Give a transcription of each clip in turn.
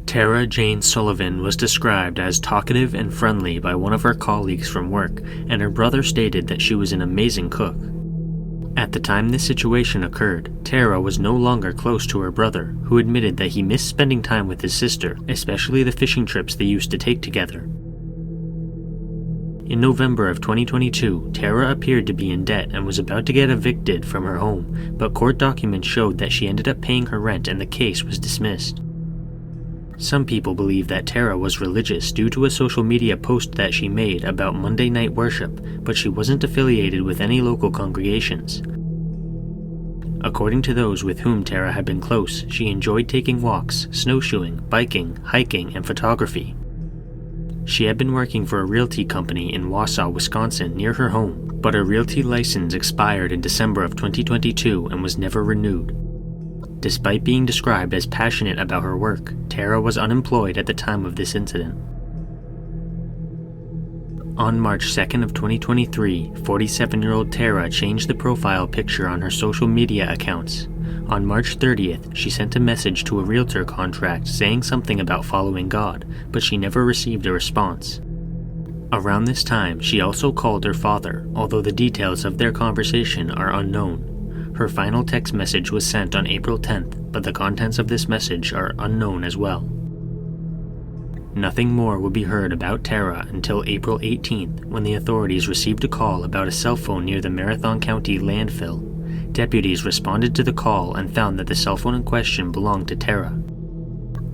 Tara Jane Sullivan was described as talkative and friendly by one of her colleagues from work, and her brother stated that she was an amazing cook. At the time this situation occurred, Tara was no longer close to her brother, who admitted that he missed spending time with his sister, especially the fishing trips they used to take together. In November of 2022, Tara appeared to be in debt and was about to get evicted from her home, but court documents showed that she ended up paying her rent and the case was dismissed. Some people believe that Tara was religious due to a social media post that she made about Monday night worship, but she wasn't affiliated with any local congregations. According to those with whom Tara had been close, she enjoyed taking walks, snowshoeing, biking, hiking, and photography. She had been working for a realty company in Wausau, Wisconsin, near her home, but her realty license expired in December of 2022 and was never renewed. Despite being described as passionate about her work, Tara was unemployed at the time of this incident. On March 2nd of 2023, 47-year-old Tara changed the profile picture on her social media accounts. On March 30th, she sent a message to a realtor contract saying something about following God, but she never received a response. Around this time, she also called her father, although the details of their conversation are unknown. Her final text message was sent on April 10th, but the contents of this message are unknown as well. Nothing more would be heard about Tara until April 18th, when the authorities received a call about a cell phone near the Marathon County landfill. Deputies responded to the call and found that the cell phone in question belonged to Tara.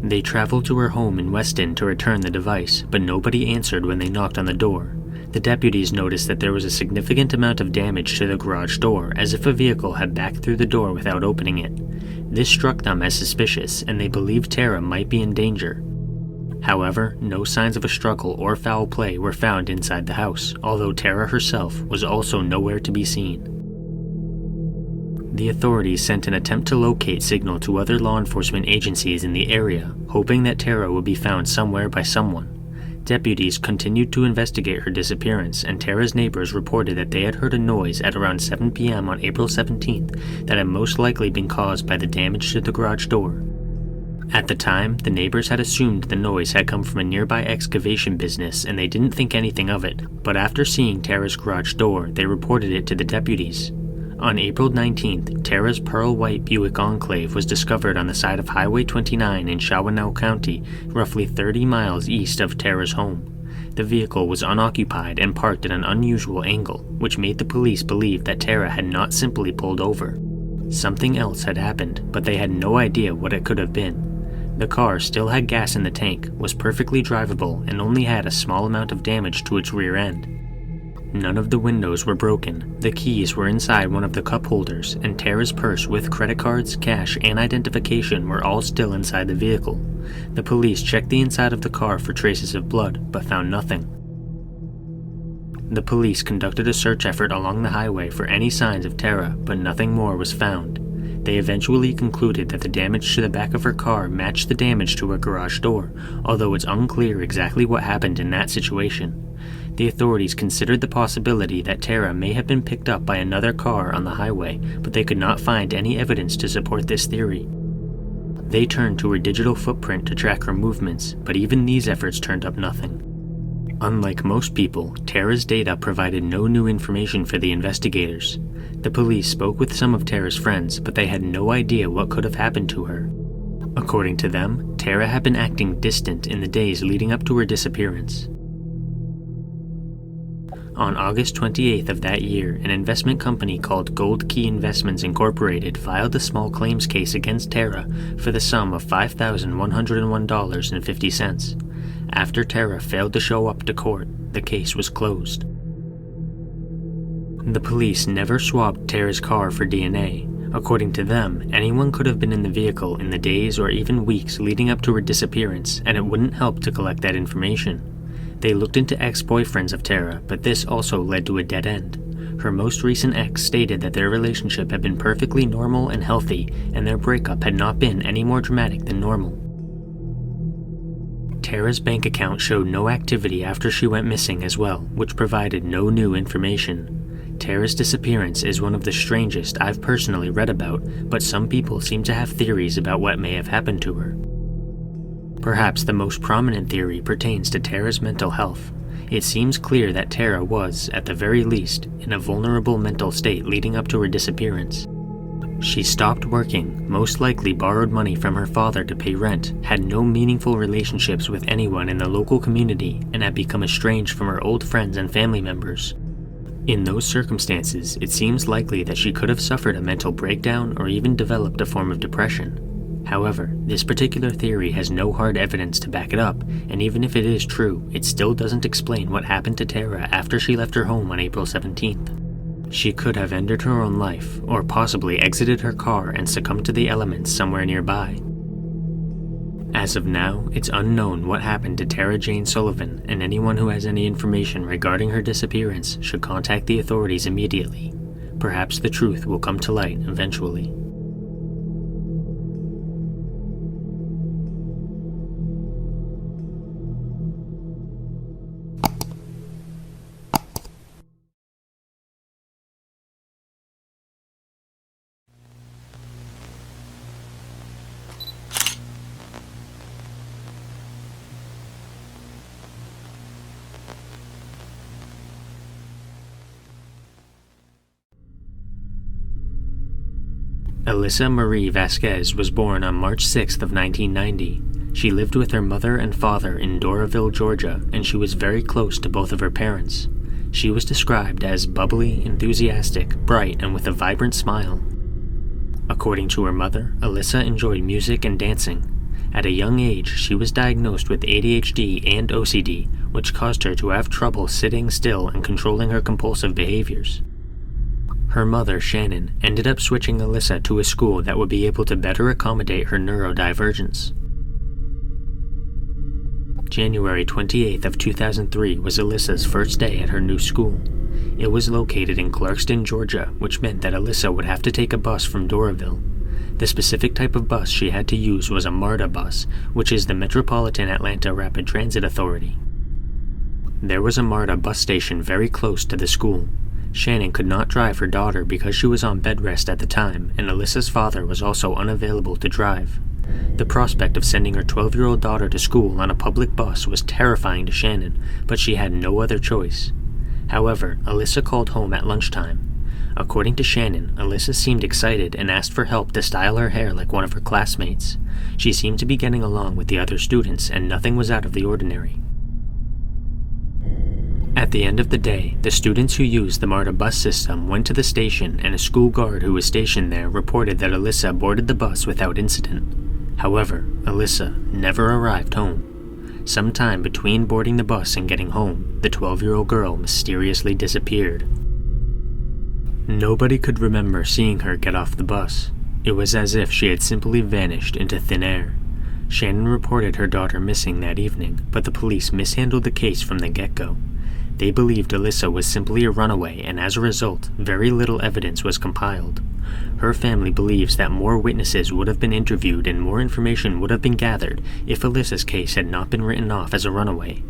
They traveled to her home in Weston to return the device, but nobody answered when they knocked on the door. The deputies noticed that there was a significant amount of damage to the garage door, as if a vehicle had backed through the door without opening it. This struck them as suspicious, and they believed Tara might be in danger. However, no signs of a struggle or foul play were found inside the house, although Tara herself was also nowhere to be seen. The authorities sent an attempt to locate signal to other law enforcement agencies in the area, hoping that Tara would be found somewhere by someone. Deputies continued to investigate her disappearance, and Tara's neighbors reported that they had heard a noise at around 7 p.m. on April 17th that had most likely been caused by the damage to the garage door. At the time, the neighbors had assumed the noise had come from a nearby excavation business and they didn't think anything of it, but after seeing Tara's garage door, they reported it to the deputies. On April 19th, Tara's pearl white Buick Enclave was discovered on the side of Highway 29 in Shawanoe County, roughly 30 miles east of Tara's home. The vehicle was unoccupied and parked at an unusual angle, which made the police believe that Tara had not simply pulled over. Something else had happened, but they had no idea what it could have been. The car still had gas in the tank, was perfectly drivable, and only had a small amount of damage to its rear end. None of the windows were broken, the keys were inside one of the cup holders, and Tara's purse with credit cards, cash, and identification were all still inside the vehicle. The police checked the inside of the car for traces of blood, but found nothing. The police conducted a search effort along the highway for any signs of Tara, but nothing more was found. They eventually concluded that the damage to the back of her car matched the damage to her garage door, although it's unclear exactly what happened in that situation. The authorities considered the possibility that Tara may have been picked up by another car on the highway, but they could not find any evidence to support this theory. They turned to her digital footprint to track her movements, but even these efforts turned up nothing. Unlike most people, Tara's data provided no new information for the investigators. The police spoke with some of Tara's friends, but they had no idea what could have happened to her. According to them, Tara had been acting distant in the days leading up to her disappearance. On August 28th of that year, an investment company called Gold Key Investments Incorporated filed a small claims case against Tara for the sum of $5,101.50. After Tara failed to show up to court, the case was closed. The police never swabbed Tara's car for DNA. According to them, anyone could have been in the vehicle in the days or even weeks leading up to her disappearance, and it wouldn't help to collect that information. They looked into ex-boyfriends of Tara, but this also led to a dead end. Her most recent ex stated that their relationship had been perfectly normal and healthy, and their breakup had not been any more dramatic than normal. Tara's bank account showed no activity after she went missing as well, which provided no new information. Tara's disappearance is one of the strangest I've personally read about, but some people seem to have theories about what may have happened to her. Perhaps the most prominent theory pertains to Tara's mental health. It seems clear that Tara was, at the very least, in a vulnerable mental state leading up to her disappearance. She stopped working, most likely borrowed money from her father to pay rent, had no meaningful relationships with anyone in the local community, and had become estranged from her old friends and family members. In those circumstances, it seems likely that she could have suffered a mental breakdown or even developed a form of depression. However, this particular theory has no hard evidence to back it up, and even if it is true, it still doesn't explain what happened to Tara after she left her home on April 17th. She could have ended her own life, or possibly exited her car and succumbed to the elements somewhere nearby. As of now, it's unknown what happened to Tara Jane Sullivan, and anyone who has any information regarding her disappearance should contact the authorities immediately. Perhaps the truth will come to light eventually. Elyssa Marie Vasquez was born on March 6th of 1990. She lived with her mother and father in Doraville, Georgia, and she was very close to both of her parents. She was described as bubbly, enthusiastic, bright, and with a vibrant smile. According to her mother, Elyssa enjoyed music and dancing. At a young age, she was diagnosed with ADHD and OCD, which caused her to have trouble sitting still and controlling her compulsive behaviors. Her mother, Shannon, ended up switching Elyssa to a school that would be able to better accommodate her neurodivergence. January 28th of 2003 was Elyssa's first day at her new school. It was located in Clarkston, Georgia, which meant that Elyssa would have to take a bus from Doraville. The specific type of bus she had to use was a MARTA bus, which is the Metropolitan Atlanta Rapid Transit Authority. There was a MARTA bus station very close to the school. Shannon could not drive her daughter because she was on bed rest at the time, and Elyssa's father was also unavailable to drive. The prospect of sending her 12-year-old daughter to school on a public bus was terrifying to Shannon, but she had no other choice. However, Elyssa called home at lunchtime. According to Shannon, Elyssa seemed excited and asked for help to style her hair like one of her classmates. She seemed to be getting along with the other students, and nothing was out of the ordinary. At the end of the day, the students who used the MARTA bus system went to the station, and a school guard who was stationed there reported that Elyssa boarded the bus without incident. However, Elyssa never arrived home. Sometime between boarding the bus and getting home, the 12-year-old girl mysteriously disappeared. Nobody could remember seeing her get off the bus. It was as if she had simply vanished into thin air. Shannon reported her daughter missing that evening, but the police mishandled the case from the get-go. They believed Elyssa was simply a runaway, and as a result, very little evidence was compiled. Her family believes that more witnesses would have been interviewed and more information would have been gathered if Elyssa's case had not been written off as a runaway.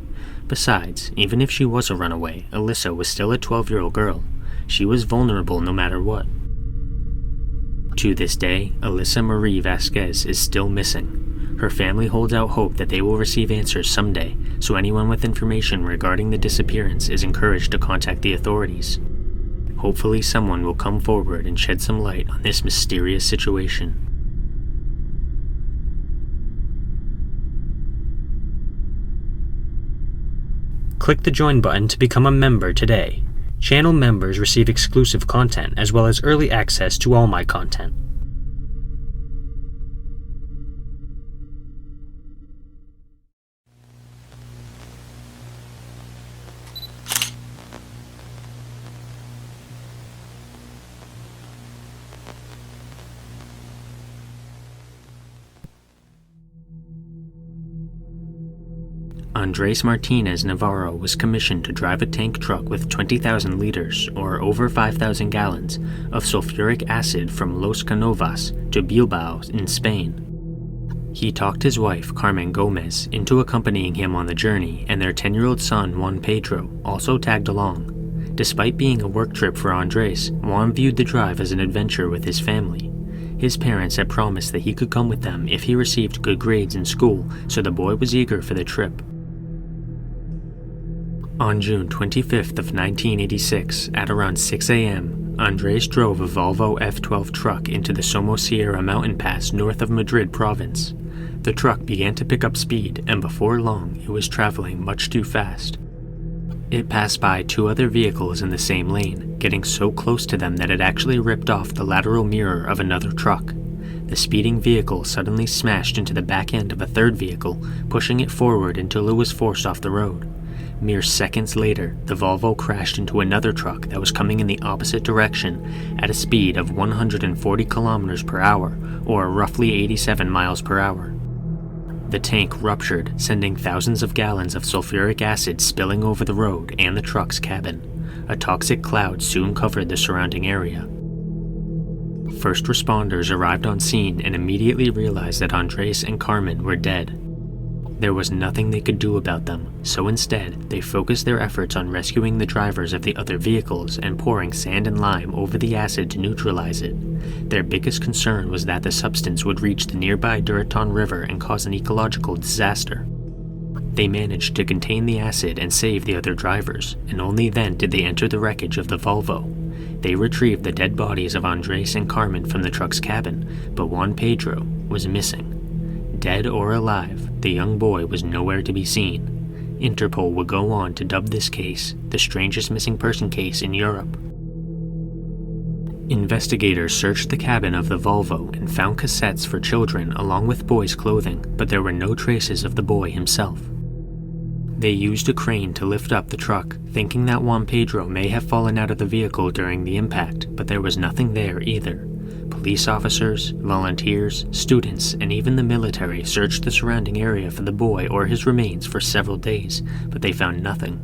Besides, even if she was a runaway, Elyssa was still a 12-year-old girl. She was vulnerable no matter what. To this day, Elyssa Marie Vasquez is still missing. Her family holds out hope that they will receive answers someday, so anyone with information regarding the disappearance is encouraged to contact the authorities. Hopefully someone will come forward and shed some light on this mysterious situation. Click the join button to become a member today. Channel members receive exclusive content as well as early access to all my content. Andres Martinez Navarro was commissioned to drive a tank truck with 20,000 liters, or over 5,000 gallons, of sulfuric acid from Los Canovas to Bilbao in Spain. He talked his wife, Carmen Gomez, into accompanying him on the journey, and their 10-year-old son, Juan Pedro, also tagged along. Despite being a work trip for Andres, Juan viewed the drive as an adventure with his family. His parents had promised that he could come with them if he received good grades in school, so the boy was eager for the trip. On June 25th of 1986, at around 6 a.m., Andres drove a Volvo F12 truck into the Somosierra mountain pass north of Madrid province. The truck began to pick up speed, and before long, it was traveling much too fast. It passed by 2 other vehicles in the same lane, getting so close to them that it actually ripped off the lateral mirror of another truck. The speeding vehicle suddenly smashed into the back end of a third vehicle, pushing it forward until it was forced off the road. Mere seconds later, the Volvo crashed into another truck that was coming in the opposite direction at a speed of 140 kilometers per hour, or roughly 87 miles per hour. The tank ruptured, sending thousands of gallons of sulfuric acid spilling over the road and the truck's cabin. A toxic cloud soon covered the surrounding area. First responders arrived on scene and immediately realized that Andres and Carmen were dead. There was nothing they could do about them, so instead, they focused their efforts on rescuing the drivers of the other vehicles and pouring sand and lime over the acid to neutralize it. Their biggest concern was that the substance would reach the nearby Duraton River and cause an ecological disaster. They managed to contain the acid and save the other drivers, and only then did they enter the wreckage of the Volvo. They retrieved the dead bodies of Andres and Carmen from the truck's cabin, but Juan Pedro was missing. Dead or alive, the young boy was nowhere to be seen. Interpol would go on to dub this case the strangest missing person case in Europe. Investigators searched the cabin of the Volvo and found cassettes for children along with boys' clothing, but there were no traces of the boy himself. They used a crane to lift up the truck, thinking that Juan Pedro may have fallen out of the vehicle during the impact, but there was nothing there either. Police officers, volunteers, students, and even the military searched the surrounding area for the boy or his remains for several days, but they found nothing.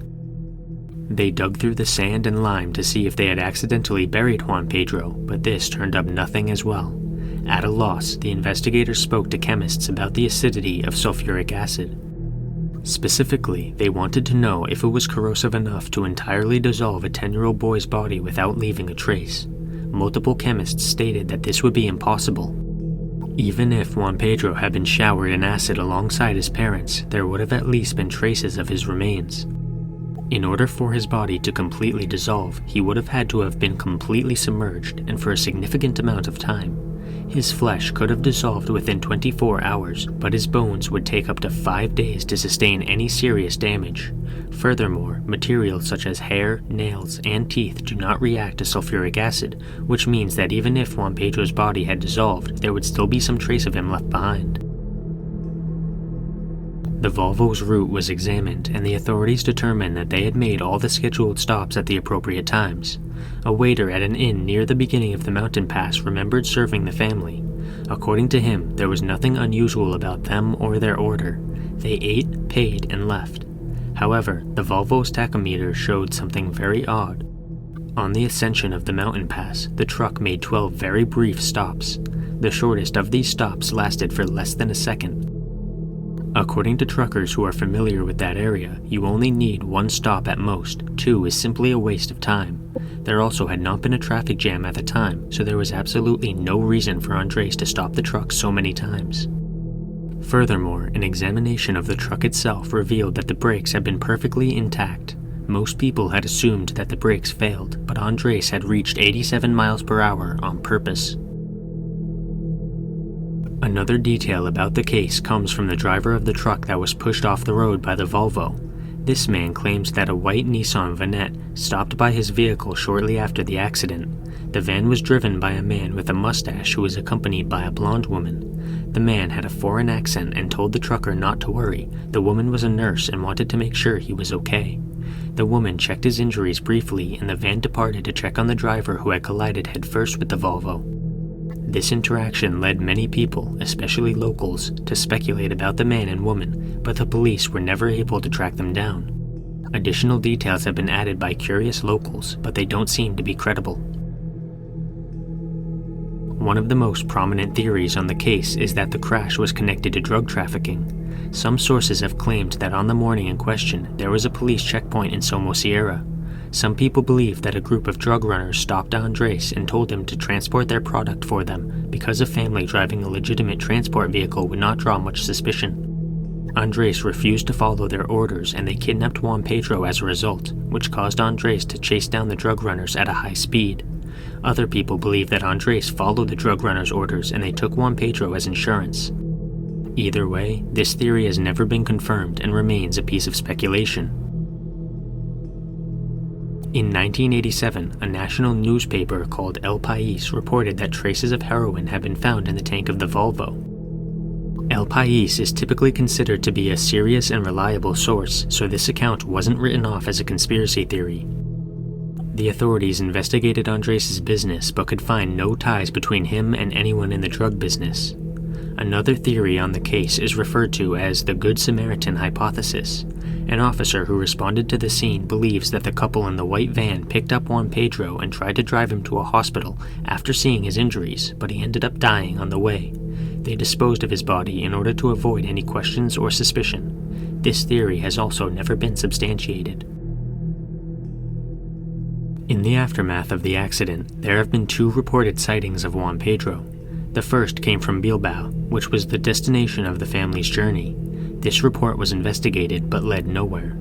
They dug through the sand and lime to see if they had accidentally buried Juan Pedro, but this turned up nothing as well. At a loss, the investigators spoke to chemists about the acidity of sulfuric acid. Specifically, they wanted to know if it was corrosive enough to entirely dissolve a 10-year-old boy's body without leaving a trace. Multiple chemists stated that this would be impossible. Even if Juan Pedro had been showered in acid alongside his parents, there would have at least been traces of his remains. In order for his body to completely dissolve, he would have had to have been completely submerged and for a significant amount of time. His flesh could have dissolved within 24 hours, but his bones would take up to 5 days to sustain any serious damage. Furthermore, materials such as hair, nails, and teeth do not react to sulfuric acid, which means that even if Juan Pedro's body had dissolved, there would still be some trace of him left behind. The Volvo's route was examined, and the authorities determined that they had made all the scheduled stops at the appropriate times. A waiter at an inn near the beginning of the mountain pass remembered serving the family. According to him, there was nothing unusual about them or their order. They ate, paid, and left. However, the Volvo's tachometer showed something very odd. On the ascension of the mountain pass, the truck made 12 very brief stops. The shortest of these stops lasted for less than a second. According to truckers who are familiar with that area, you only need 1 stop at most. 2 is simply a waste of time. There also had not been a traffic jam at the time, so there was absolutely no reason for Andres to stop the truck so many times. Furthermore, an examination of the truck itself revealed that the brakes had been perfectly intact. Most people had assumed that the brakes failed, but Andres had reached 87 miles per hour on purpose. Another detail about the case comes from the driver of the truck that was pushed off the road by the Volvo. This man claims that a white Nissan Vanette stopped by his vehicle shortly after the accident. The van was driven by a man with a mustache who was accompanied by a blonde woman. The man had a foreign accent and told the trucker not to worry. The woman was a nurse and wanted to make sure he was okay. The woman checked his injuries briefly, and the van departed to check on the driver who had collided headfirst with the Volvo. This interaction led many people, especially locals, to speculate about the man and woman, but the police were never able to track them down. Additional details have been added by curious locals, but they don't seem to be credible. One of the most prominent theories on the case is that the crash was connected to drug trafficking. Some sources have claimed that on the morning in question, there was a police checkpoint in Somosierra. Some people believe that a group of drug runners stopped Andres and told him to transport their product for them because a family driving a legitimate transport vehicle would not draw much suspicion. Andres refused to follow their orders and they kidnapped Juan Pedro as a result, which caused Andres to chase down the drug runners at a high speed. Other people believe that Andres followed the drug runners' orders and they took Juan Pedro as insurance. Either way, this theory has never been confirmed and remains a piece of speculation. In 1987, a national newspaper called El País reported that traces of heroin had been found in the tank of the Volvo. El País is typically considered to be a serious and reliable source, so this account wasn't written off as a conspiracy theory. The authorities investigated Andres' business but could find no ties between him and anyone in the drug business. Another theory on the case is referred to as the Good Samaritan hypothesis. An officer who responded to the scene believes that the couple in the white van picked up Juan Pedro and tried to drive him to a hospital after seeing his injuries, but he ended up dying on the way. They disposed of his body in order to avoid any questions or suspicion. This theory has also never been substantiated. In the aftermath of the accident, there have been 2 reported sightings of Juan Pedro. The first came from Bilbao, which was the destination of the family's journey. This report was investigated but led nowhere.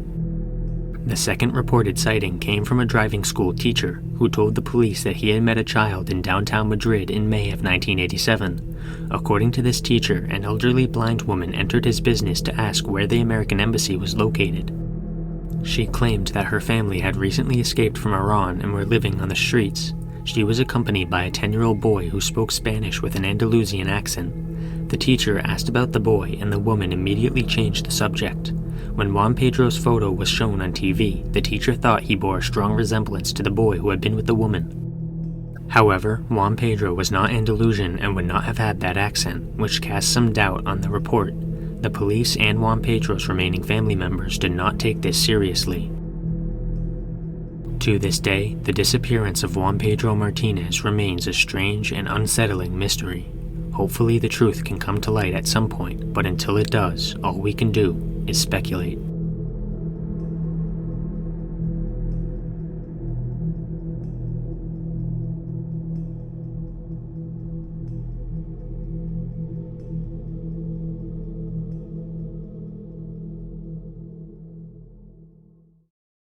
The second reported sighting came from a driving school teacher who told the police that he had met a child in downtown Madrid in May of 1987. According to this teacher, an elderly blind woman entered his business to ask where the American embassy was located. She claimed that her family had recently escaped from Iran and were living on the streets. She was accompanied by a 10-year-old boy who spoke Spanish with an Andalusian accent. The teacher asked about the boy and the woman immediately changed the subject. When Juan Pedro's photo was shown on TV, the teacher thought he bore a strong resemblance to the boy who had been with the woman. However, Juan Pedro was not Andalusian and would not have had that accent, which cast some doubt on the report. The police and Juan Pedro's remaining family members did not take this seriously. To this day, the disappearance of Juan Pedro Martinez remains a strange and unsettling mystery. Hopefully the truth can come to light at some point, but until it does, all we can do is speculate.